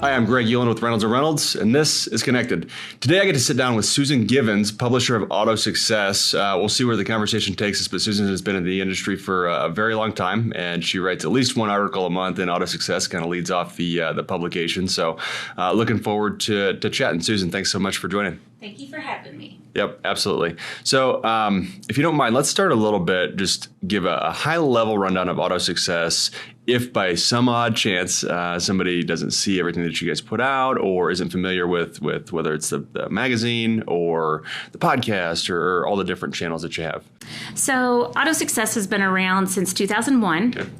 Hi, I'm Greg Ulan with Reynolds & Reynolds, and this is Connected. Today I get to sit down with Susan Givens, publisher of AutoSuccess. We'll see where the conversation takes us, but Susan has been in the industry for a very long time, and she writes at least one article a month, and AutoSuccess kind of leads off the publication. So looking forward to chatting. Susan, thanks so much for joining. Thank you for having me. Yep, absolutely. So if you don't mind, let's start a little bit, just give a high-level rundown of AutoSuccess. If by some odd chance somebody doesn't see everything that you guys put out or isn't familiar with whether it's the magazine or the podcast or all the different channels that you have. So AutoSuccess has been around since 2001, Okay.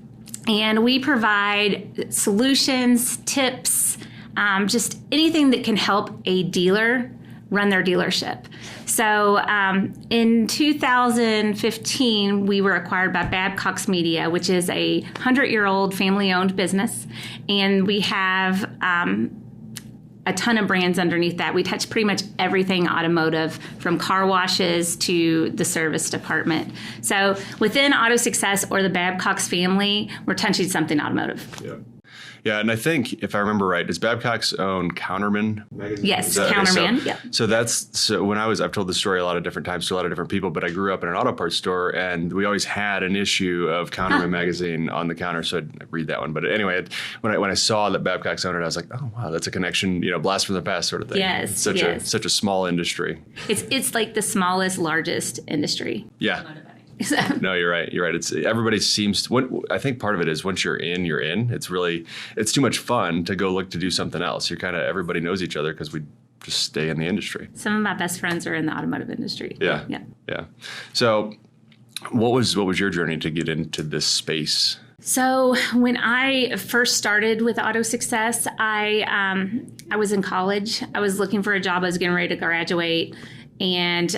and we provide solutions, tips, just anything that can help a dealer run their dealership. So in 2015, we were acquired by Babcock's Media, which is a 100-year-old family-owned business. And we have a ton of brands underneath that. We touch pretty much everything automotive, from car washes to the service department. So within AutoSuccess or the Babcock's family, we're touching something automotive. Yeah. Yeah, and I think if I remember right, does Babcock's own Counterman magazine? Yes, Counterman. So, Yep. so when I've told this story a lot of different times to a lot of different people, but I grew up in an auto parts store, and we always had an issue of Counterman magazine on the counter, so I'd read that one. But anyway, when I saw that Babcock's owned it, I was like, oh wow, that's a connection, blast from the past sort of thing. Yes, It's such a small industry. It's like the smallest, largest industry. Yeah. No, you're right. Everybody seems to, I think part of it is once you're in, you're in. It's too much fun to go look to do something else. Everybody knows each other because we just stay in the industry. Some of my best friends are in the automotive industry. Yeah. So what was your journey to get into this space? So when I first started with AutoSuccess, I was in college. I was looking for a job. I was getting ready to graduate, and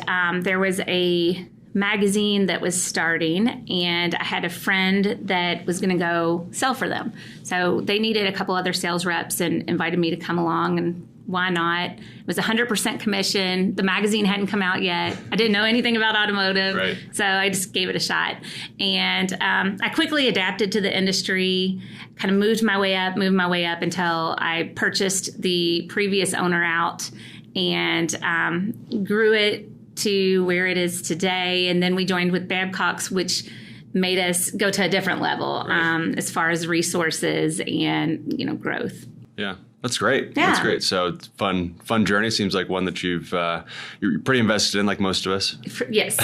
there was a magazine that was starting, and I had a friend that was going to go sell for them. So they needed a couple other sales reps and invited me to come along, and why not? It was 100% commission. The magazine hadn't come out yet. I didn't know anything about automotive, right. So I just gave it a shot. And I quickly adapted to the industry, kind of moved my way up until I purchased the previous owner out and grew it to where it is today. And then we joined with Babcock's, which made us go to a different level, right. As far as resources and growth. Yeah, that's great. Yeah. That's great. So it's fun journey. Seems like one that you're pretty invested in, like most of us. Yes.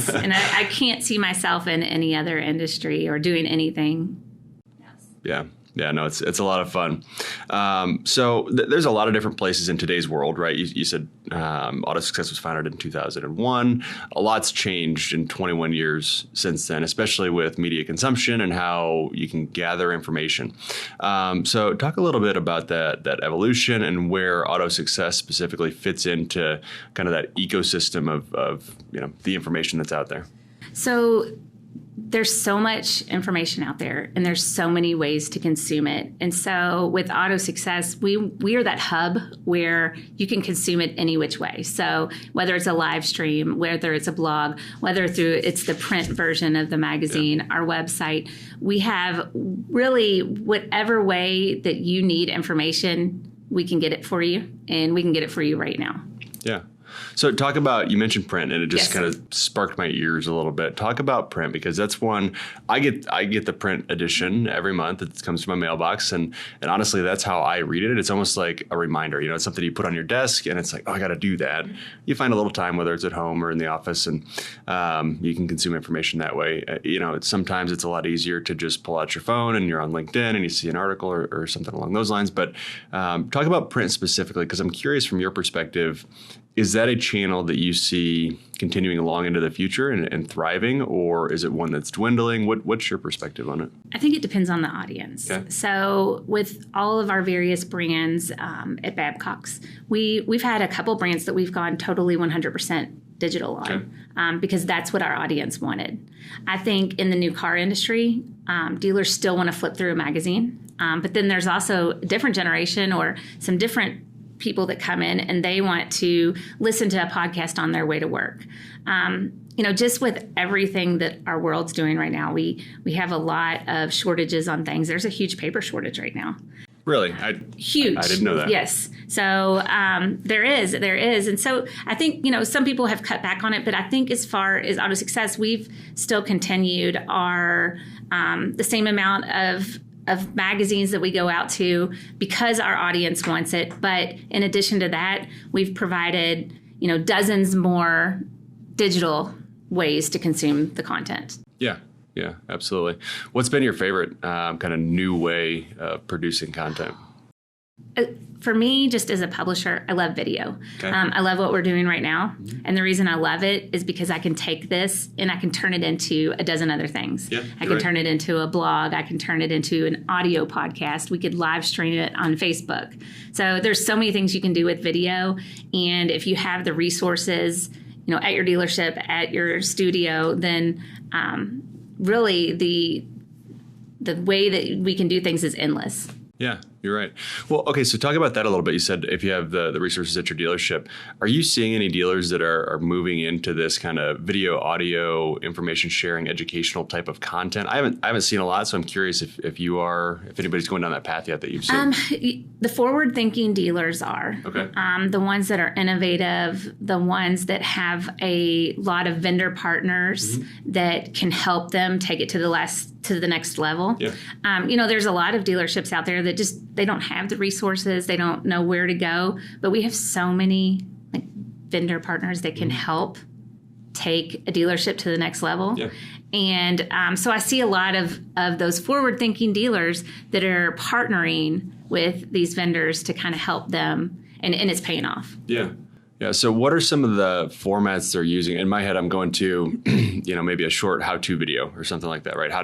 And I can't see myself in any other industry or doing anything else. Yeah. Yeah, no, it's a lot of fun. So there's a lot of different places in today's world, right? You said AutoSuccess was founded in 2001. A lot's changed in 21 years since then, especially with media consumption and how you can gather information. So talk a little bit about that evolution and where AutoSuccess specifically fits into kind of that ecosystem of the information that's out there. So there's so much information out there, and there's so many ways to consume it. And so with AutoSuccess, we are that hub where you can consume it any which way. So whether it's a live stream, whether it's a blog, whether it's the print version of the magazine, our website, we have really whatever way that you need information, we can get it for you, and we can get it for you right now. Yeah. So talk about, you mentioned print, and it just Yes. kind of sparked my ears a little bit. Talk about print, because that's one, I get the print edition every month. It comes to my mailbox, and honestly, that's how I read it. It's almost like a reminder, it's something you put on your desk, and it's like, oh, I got to do that. You find a little time, whether it's at home or in the office, and you can consume information that way. Sometimes it's a lot easier to just pull out your phone and you're on LinkedIn and you see an article or something along those lines. But talk about print specifically, because I'm curious from your perspective, is that a channel that you see continuing along into the future and thriving, or is it one that's dwindling? What's your perspective on it? I think it depends on the audience. Okay. So with all of our various brands at Babcock's, we've had a couple brands that we've gone totally 100% digital on, because that's what our audience wanted. I think in the new car industry, dealers still want to flip through a magazine, but then there's also a different generation or some different people that come in and they want to listen to a podcast on their way to work. Just with everything that our world's doing right now, we have a lot of shortages on things. There's a huge paper shortage right now. Really? Huge. I didn't know that. Yes. So there is. And so I think, some people have cut back on it, but I think as far as AutoSuccess, we've still continued our the same amount of magazines that we go out to because our audience wants it. But in addition to that, we've provided, dozens more digital ways to consume the content. Yeah, absolutely. What's been your favorite kind of new way of producing content? For me, just as a publisher, I love video. Okay. I love what we're doing right now. Mm-hmm. And the reason I love it is because I can take this and I can turn it into a dozen other things. Yeah, I can turn it into a blog. I can turn it into an audio podcast. We could live stream it on Facebook. So there's so many things you can do with video. And if you have the resources, at your dealership, at your studio, then really the way that we can do things is endless. Yeah, you're right. Well, okay, so talk about that a little bit. You said if you have the resources at your dealership, are you seeing any dealers that are moving into this kind of video, audio, information sharing, educational type of content? I haven't seen a lot, so I'm curious if anybody's going down that path yet that you've seen. The forward-thinking dealers are. Okay. The ones that are innovative, the ones that have a lot of vendor partners that can help them take it to the next level. Yeah. There's a lot of dealerships out there that they don't have the resources. They don't know where to go. But we have so many vendor partners that can help take a dealership to the next level. Yeah. And so I see a lot of those forward-thinking dealers that are partnering with these vendors to kind of help them, and it's paying off. Yeah. Yeah. So what are some of the formats they're using? In my head, I'm going to, maybe a short how-to video or something like that, right? How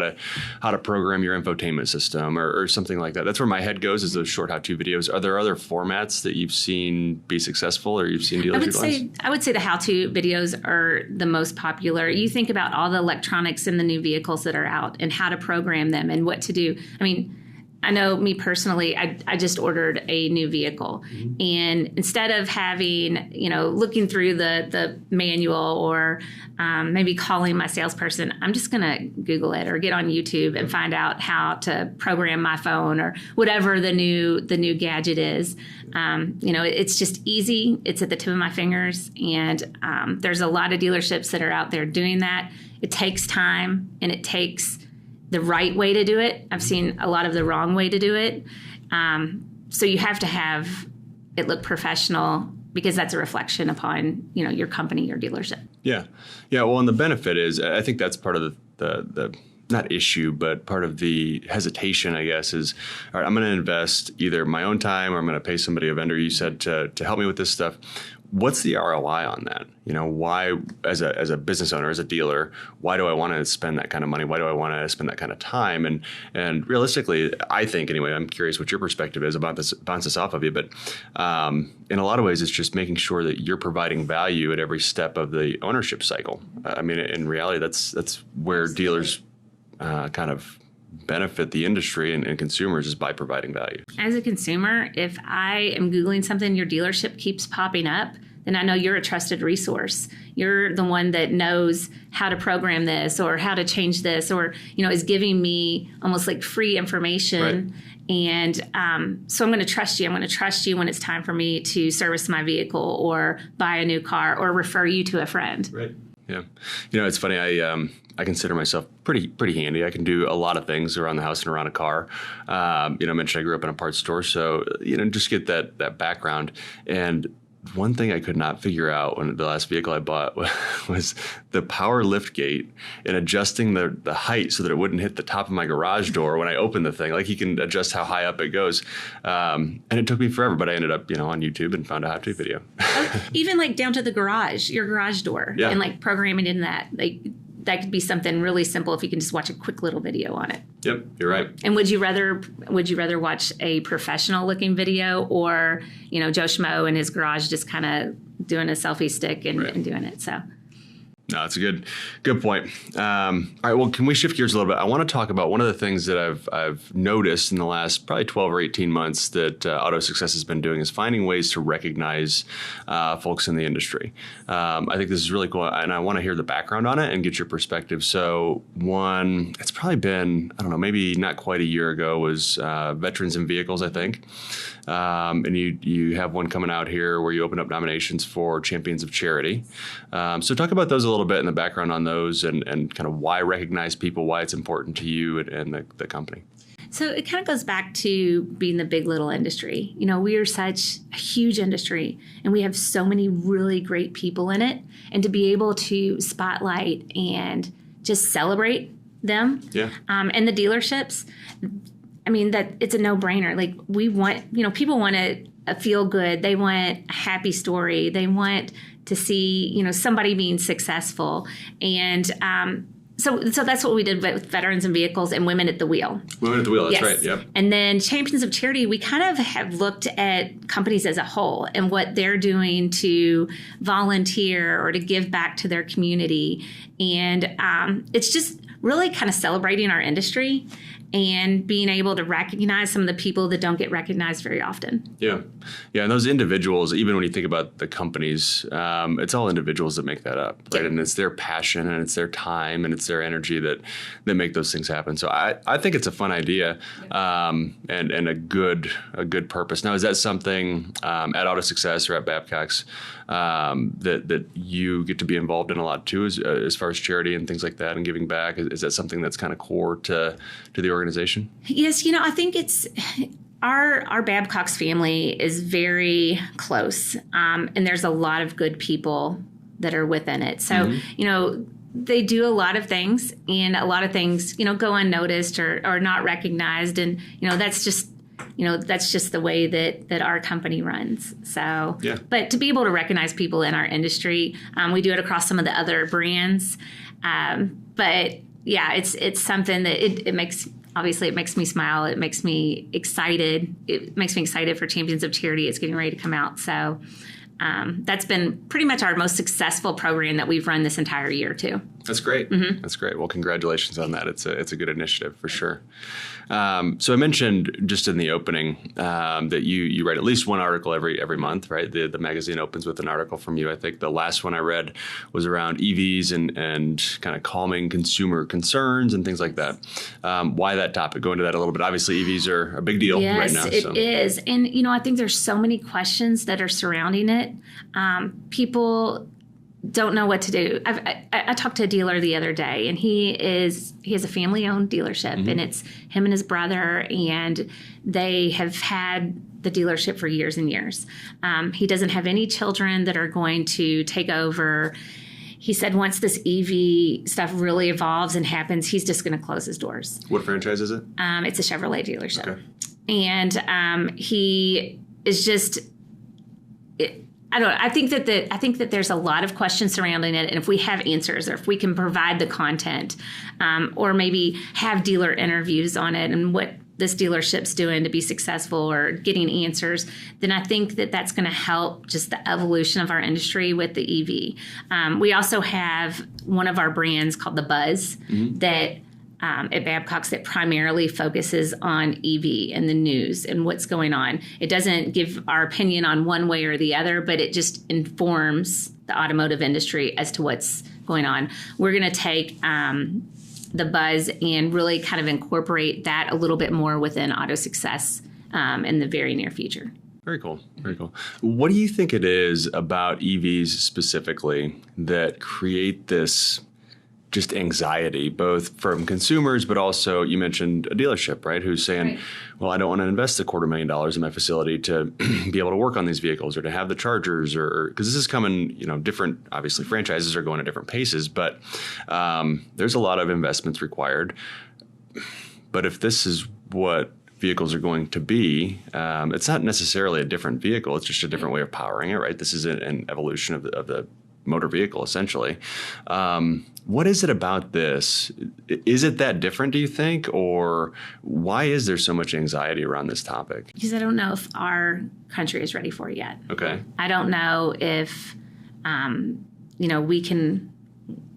to program your infotainment system or something like that. That's where my head goes, is those short how-to videos. Are there other formats that you've seen be successful or you've seen dealers utilize? I would say the how-to videos are the most popular. You think about all the electronics in the new vehicles that are out and how to program them and what to do. I mean, I know me personally, I just ordered a new vehicle. Mm-hmm. And instead of having, looking through the manual or maybe calling my salesperson, I'm just going to Google it or get on YouTube and find out how to program my phone or whatever the new gadget is. It's just easy. It's at the tip of my fingers. And there's a lot of dealerships that are out there doing that. It takes time and it takes the right way to do it. I've seen a lot of the wrong way to do it. So you have to have it look professional because that's a reflection upon, your company, your dealership. Yeah. Yeah. Well, and the benefit is, I think that's part of the not issue, but part of the hesitation, I guess, is, all right, I'm going to invest either my own time or I'm going to pay somebody, a vendor, you said, to help me with this stuff. What's the ROI on that? Why, as a business owner, as a dealer, why do I want to spend that kind of money? Why do I want to spend that kind of time? And realistically, I think, anyway, I'm curious what your perspective is about this, bounce this off of you. But in a lot of ways, it's just making sure that you're providing value at every step of the ownership cycle. I mean, in reality, that's where dealers kind of benefit the industry and consumers, is by providing value. As a consumer, if I am Googling something, your dealership keeps popping up, then I know you're a trusted resource. You're the one that knows how to program this or how to change this, or, is giving me almost like free information. Right. And so I'm going to trust you. I'm going to trust you when it's time for me to service my vehicle or buy a new car or refer you to a friend. Right. Yeah. It's funny. I consider myself pretty handy. I can do a lot of things around the house and around a car. I mentioned I grew up in a parts store, so just get that background. And one thing I could not figure out when the last vehicle I bought was the power lift gate and adjusting the height so that it wouldn't hit the top of my garage door when I open the thing. Like, you can adjust how high up it goes. And it took me forever, but I ended up, on YouTube and found a how-to video. Even like down to the garage, your garage door, yeah. And like programming in that, that could be something really simple if you can just watch a quick little video on it. Yep, you're right. And would you rather watch a professional looking video or, Joe Schmo in his garage just kind of doing a selfie stick and doing it? So No, it's a good point. All right, well, can we shift gears a little bit? I want to talk about one of the things that I've noticed in the last probably 12 or 18 months that AutoSuccess has been doing is finding ways to recognize folks in the industry. I think this is really cool, and I want to hear the background on it and get your perspective. So one, it's probably been, I don't know, maybe not quite a year ago, was Veterans in Vehicles, I think. And you have one coming out here where you open up nominations for Champions of Charity. So talk about those a little bit and the background on those and kind of why recognize people, why it's important to you and the company. So it kind of goes back to being the big little industry. We are such a huge industry and we have so many really great people in it. And to be able to spotlight and just celebrate them and the dealerships, I mean, that it's a no-brainer. Like we want, people want a feel good. They want a happy story. They want to see, somebody being successful. And so that's what we did with Veterans and Vehicles and Women at the Wheel. Women at the Wheel, that's right, yep. And then Champions of Charity, we kind of have looked at companies as a whole and what they're doing to volunteer or to give back to their community. And it's just really kind of celebrating our industry and being able to recognize some of the people that don't get recognized very often. Yeah. And those individuals, even when you think about the companies, it's all individuals that make that up, right? And it's their passion and it's their time and it's their energy that make those things happen. So I think it's a fun idea and a good purpose. Now, is that something at AutoSuccess or at Babcock's that you get to be involved in a lot too, as far as charity and things like that and giving back? Is that something that's kind of core to the organization? Yes, I think it's our Babcock's family is very close, and there's a lot of good people that are within it. So, they do a lot of things, and a lot of things, go unnoticed or not recognized, and that's just the way that our company runs. So, but to be able to recognize people in our industry, we do it across some of the other brands, but yeah, it's something that it makes. Obviously, it makes me smile. It makes me excited. It makes me excited for Champions of Charity. It's getting ready to come out. So that's been pretty much our most successful program that we've run this entire year, too. That's great. Mm-hmm. That's great. Well, congratulations on that. It's a good initiative for sure. So I mentioned just in the opening that you write at least one article every month, right? The magazine opens with an article from you. I think the last one I read was around EVs and kind of calming consumer concerns and things like that. Why that topic? Go into that a little bit. Obviously, EVs are a big deal right now. Yes, it is. And, I think there's so many questions that are surrounding it. People don't know what to do. I talked to a dealer the other day, and he has a family-owned dealership, and it's him and his brother, and they have had the dealership for years and years. He doesn't have any children that are going to take over. He said once this EV stuff really evolves and happens, he's just going to close his doors. What franchise is it? It's a Chevrolet dealership. Okay. And he is just... I don't know. I think that there's a lot of questions surrounding it, and if we have answers, or if we can provide the content, or maybe have dealer interviews on it and what this dealership's doing to be successful or getting answers, then I think that that's going to help just the evolution of our industry with the EV. We also have one of our brands called the Buzz that. At Babcock's that primarily focuses on EV and the news and what's going on. It doesn't give our opinion on one way or the other, but it just informs the automotive industry as to what's going on. We're going to take the Buzz and really kind of incorporate that a little bit more within AutoSuccess in the very near future. Very cool. Very cool. What do you think it is about EVs specifically that create this just anxiety, both from consumers, but also you mentioned a dealership, right? Who's saying, well, I don't want to invest $250,000 in my facility to be able to work on these vehicles or to have the chargers or because this is coming, different, obviously franchises are going at different paces, but there's a lot of investments required. But if this is what vehicles are going to be, it's not necessarily a different vehicle. It's just a different way of powering it, right? This is an evolution of the motor vehicle, essentially. What is it about this? Is it that different, do you think? Or why is there so much anxiety around this topic? Because I don't know if our country is ready for it yet. Okay. I don't know if, we can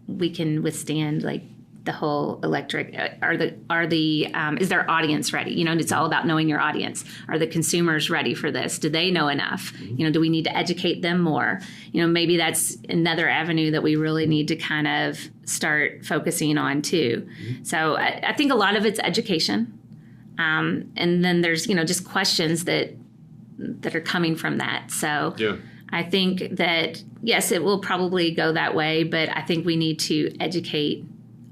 we can withstand like the whole electric. Is their audience ready? You know, it's all about knowing your audience. Are the consumers ready for this? Do they know enough? You know, do we need to educate them more? You know, maybe that's another avenue that we really need to kind of start focusing on too. So I think a lot of it's education. And then there's, you know, just questions that are coming from that. So Yeah. I think that, yes, it will probably go that way, but I think we need to educate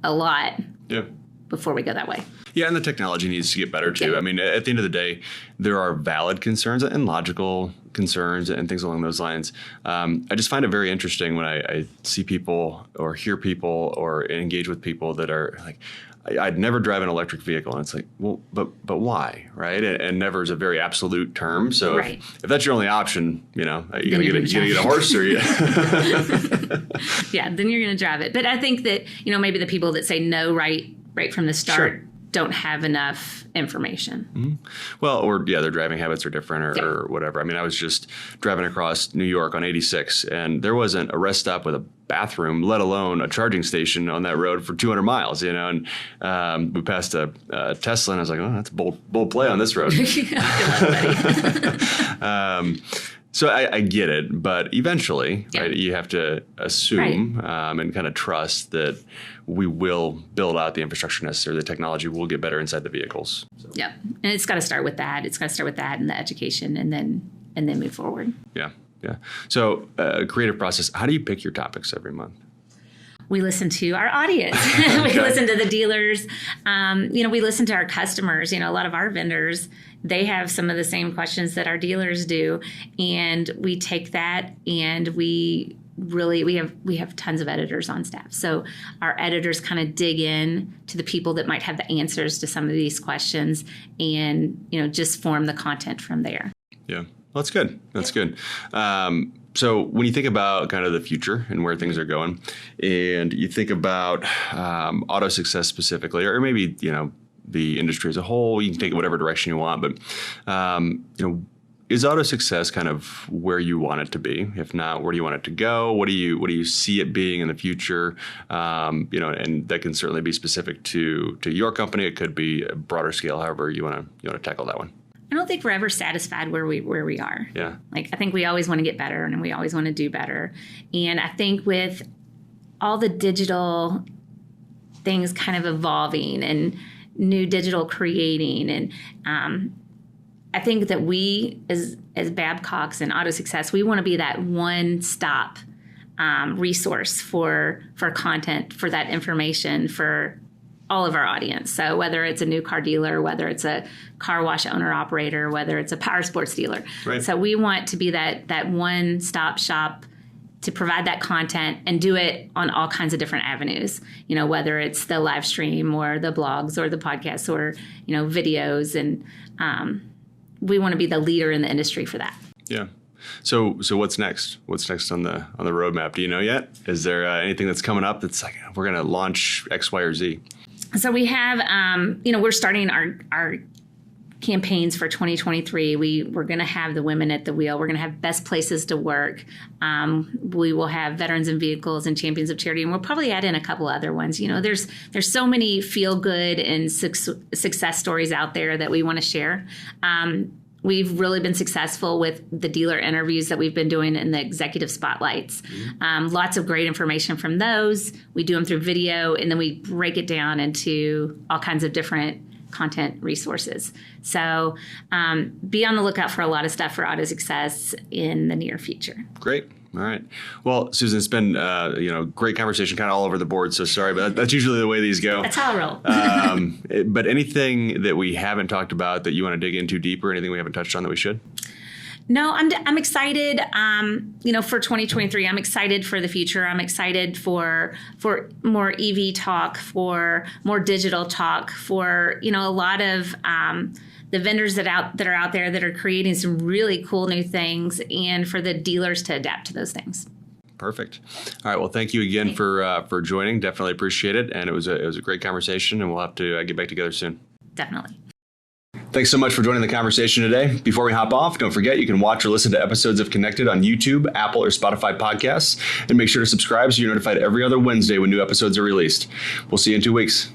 a lot Yeah. before we go that way. Yeah, and the technology needs to get better too. Yeah. I mean, at the end of the day, there are valid concerns and logical concerns and things along those lines. I just find it very interesting when I see people or hear people or engage with people that are like, I'd never drive an electric vehicle. And it's like, well, but why, right? And never is a very absolute term. So Right. if that's your only option, you know, you're Then going to get a horse or you. Yeah, then you're going to drive it. But I think that, you know, maybe the people that say no right from the start Sure. don't have enough information. Well, or yeah, their driving habits are different or whatever. I mean, I was just driving across New York on 86 and there wasn't a rest stop with a bathroom, let alone a charging station on that road for 200 miles, you know, and we passed a Tesla and I was like, oh, that's a bold play on this road. Good luck, buddy. So I get it, but eventually, Yeah. right, you have to assume and kind of trust that we will build out the infrastructure necessary. The technology will get better inside the vehicles. So, Yeah, and it's got to start with that. It's got to start with that and the education, and then move forward. yeah. So creative process. How do you pick your topics every month? We listen to our audience. We listen to the dealers. You know, we listen to our customers. You know, a lot of our vendors, they have some of the same questions that our dealers do, and we take that and we have tons of editors on staff. So our editors kind of dig in to the people that might have the answers to some of these questions, and you know, just form the content from there. Yeah, well, that's good. That's good. So when you think about kind of the future and where things are going, and you think about AutoSuccess specifically, or maybe, you know, the industry as a whole, you can take it whatever direction you want, but, you know, is AutoSuccess kind of where you want it to be? If not, where do you want it to go? What do you see it being in the future? You know, and that can certainly be specific to your company. It could be a broader scale, however you want to tackle that one. I don't think we're ever satisfied where we are. Yeah. Like, I think we always want to get better and we always want to do better. And I think with all the digital things kind of evolving and new digital creating, and I think that we as Babcocks and AutoSuccess, we want to be that one-stop resource for content, for that information, for all of our audience. So whether it's a new car dealer, whether it's a car wash owner operator, whether it's a power sports dealer. Right. So we want to be that one-stop shop to provide that content and do it on all kinds of different avenues, you know, whether it's the live stream or the blogs or the podcasts or, you know, videos. And we want to be the leader in the industry for that. Yeah. So what's next? What's next on the roadmap? Do you know yet? Is there anything that's coming up that's like, we're going to launch X, Y, or Z? So we have, you know, we're starting our campaigns for 2023. We're going to have the Women at the Wheel. We're going to have Best Places to Work. We will have Veterans in Vehicles and Champions of Charity, and we'll probably add in a couple other ones. You know, there's so many feel good and success stories out there that we want to share. We've really been successful with the dealer interviews that we've been doing in the executive spotlights. Lots of great information from those. We do them through video, and then we break it down into all kinds of different content resources. So be on the lookout for a lot of stuff for AutoSuccess in the near future. Great. All right. Well, Susan, it's been great conversation, kind of all over the board. So sorry, but that's usually the way these go. That's how I roll. But anything that we haven't talked about that you want to dig into deeper? Anything we haven't touched on that we should? No, I'm excited. For 2023, I'm excited for the future. I'm excited for more EV talk, for more digital talk, for a lot of the vendors that are out there that are creating some really cool new things, and for the dealers to adapt to those things. Perfect. All right. Well, thank you again for joining. Definitely appreciate it, and it was a great conversation. And we'll have to get back together soon. Definitely. Thanks so much for joining the conversation today. Before we hop off, don't forget you can watch or listen to episodes of Connected on YouTube, Apple, or Spotify podcasts, and make sure to subscribe so you're notified every other Wednesday when new episodes are released. We'll see you in 2 weeks.